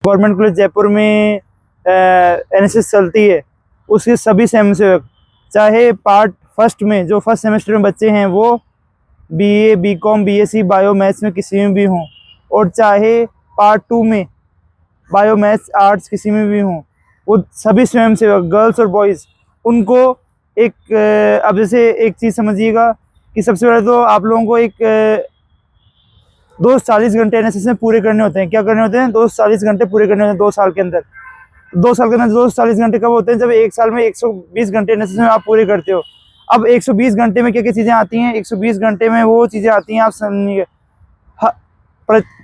Government college Jaipur में NSS चलती है, उसके सभी स्वयंसेवक, चाहे पार्ट फर्स्ट में जो फर्स्ट सेमेस्टर में बच्चे हैं वो BA, BCom, BSc, bio maths में किसी में भी हों, और चाहे पार्ट 2 में बायो मैथ्स आर्ट्स किसी में भी हों, वो सभी स्वयंसेवक गर्ल्स और बॉयज़ उनको एक अब जैसे एक चीज़ समझिएगा कि सबसे पहले तो आप लोगों को एक 240 घंटे एनएसएस में पूरे करने होते हैं। क्या करने होते हैं? 240 घंटे पूरे करने होते हैं 2 साल के अंदर। 2 साल के अंदर 240 घंटे कब होते हैं? जब 1 साल में 120 घंटे एनएसएस में आप पूरे करते हो। अब 120 घंटे में क्या क्या चीज़ें आती हैं? 120 घंटे में वो चीज़ें आती हैं, आप समझिए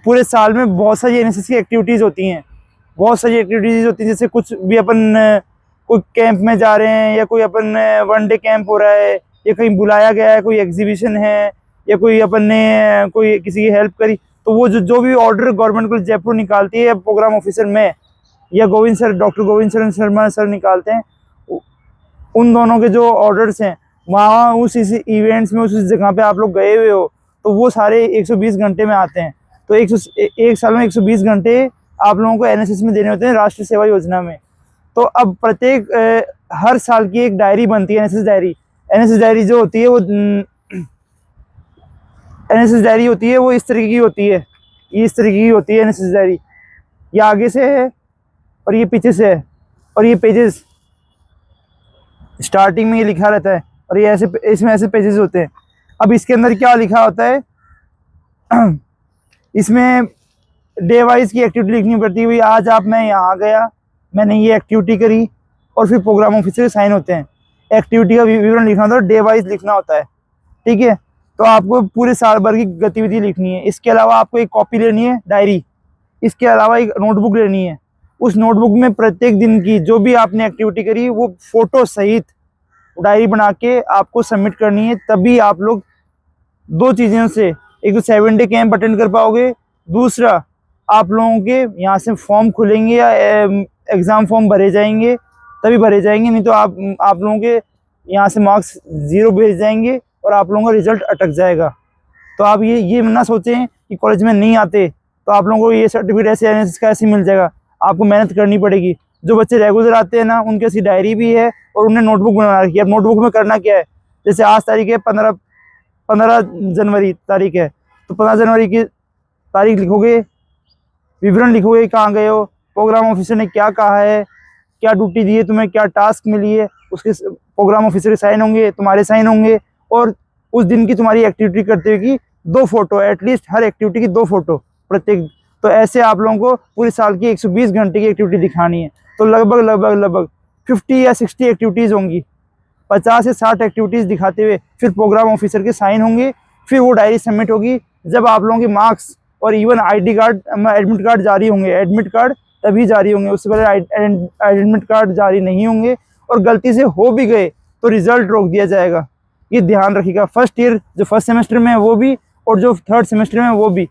पूरे साल में बहुत सारी एनएसएस की एक्टिविटीज़ होती हैं, बहुत सारी एक्टिविटीज़ होती हैं। जैसे कुछ भी अपन कोई कैंप में जा रहे हैं, या कोई अपन वन डे कैंप हो रहा है, या कहीं बुलाया गया है, कोई एग्जीबिशन है, या कोई अपन ने कोई किसी की हेल्प करी, तो वो जो भी ऑर्डर गवर्नमेंट कॉलेज जयपुर निकालती है, प्रोग्राम ऑफिसर में या Govind sir, doctor Govind Sharma sir निकालते हैं, उन दोनों के जो ऑर्डर्स हैं वहाँ उस इवेंट्स में, उस जगह पे आप लोग गए हुए हो, तो वो सारे 120 घंटे में आते हैं। तो एक साल में 120 घंटे आप लोगों को एनएसएस में देने होते हैं राष्ट्रीय सेवा योजना में। तो अब प्रत्येक हर साल की एक डायरी बनती है, एनएसएस डायरी। एनएसएस डायरी जो होती है वो एनएसएस डायरी होती है वो इस तरीके की होती है, इस तरीके की होती है एनएसएस डायरी। ये आगे से है और ये पीछे से है, और ये पेजेस स्टार्टिंग में ये लिखा रहता है, और ये ऐसे इसमें ऐसे पेजेस होते हैं। अब इसके अंदर क्या लिखा होता है? इसमें डे वाइज की एक्टिविटी लिखनी पड़ती है। भाई आज मैं यहाँ गया, मैंने ये एक्टिविटी करी, और फिर प्रोग्राम ऑफिसर के साइन होते हैं। एक्टिविटी का विवरण लिखना होता है, डे वाइज लिखना होता है, ठीक है। तो आपको पूरे साल भर की गतिविधि लिखनी है। इसके अलावा आपको एक कॉपी लेनी है डायरी, इसके अलावा एक नोटबुक लेनी है। उस नोटबुक में प्रत्येक दिन की जो भी आपने एक्टिविटी करी वो फोटो सहित डायरी बना के आपको सबमिट करनी है। तभी आप लोग 2 चीज़ों से, एक तो 7 डे कैंप अटेंड कर पाओगे, दूसरा आप लोगों के यहाँ से फॉर्म खुलेंगे या एग्ज़ाम फॉर्म भरे जाएंगे, तभी भरे जाएंगे, नहीं तो आप लोगों के यहाँ से मार्क्स 0 भेज जाएंगे और आप लोगों का रिजल्ट अटक जाएगा। तो आप ये ना सोचें कि कॉलेज में नहीं आते तो आप लोगों को ये सर्टिफिकेट ऐसे एनएसएस का ऐसे मिल जाएगा। आपको मेहनत करनी पड़ेगी। जो बच्चे रेगुलर आते हैं ना, उनके ऐसी डायरी भी है और उन्हें नोटबुक बना रखी है। अब नोटबुक में करना क्या है? जैसे आज तारीख है 15 जनवरी तारीख है, तो 15 जनवरी की तारीख लिखोगे, विवरण लिखोगे, कहाँ गए हो, प्रोग्राम ऑफिसर ने क्या कहा है, क्या ड्यूटी दी है तुम्हें, क्या टास्क मिली है, उसके प्रोग्राम ऑफिसर के साइन होंगे, तुम्हारे साइन होंगे, और उस दिन की तुम्हारी एक्टिविटी करते हुए की 2 फोटो, एटलीस्ट हर एक्टिविटी की 2 फोटो प्रत्येक। तो ऐसे आप लोगों को पूरे साल की 120 घंटे की एक्टिविटी दिखानी है। तो लगभग 50 या 60 एक्टिविटीज़ होंगी, 50 से 60 एक्टिविटीज़ दिखाते हुए फिर प्रोग्राम ऑफिसर के साइन होंगे, फिर वो डायरी सबमिट होगी। जब आप लोगों के मार्क्स और even ID card, admit card जारी होंगे, एडमिट कार्ड तभी जारी होंगे, उससे पहले एडमिट कार्ड जारी नहीं होंगे। और गलती से हो भी गए तो रिजल्ट रोक दिया जाएगा, ये ध्यान रखिएगा। फर्स्ट ईयर जो फर्स्ट सेमेस्टर में है वो भी, और जो थर्ड सेमेस्टर में है वो भी।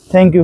Thank you.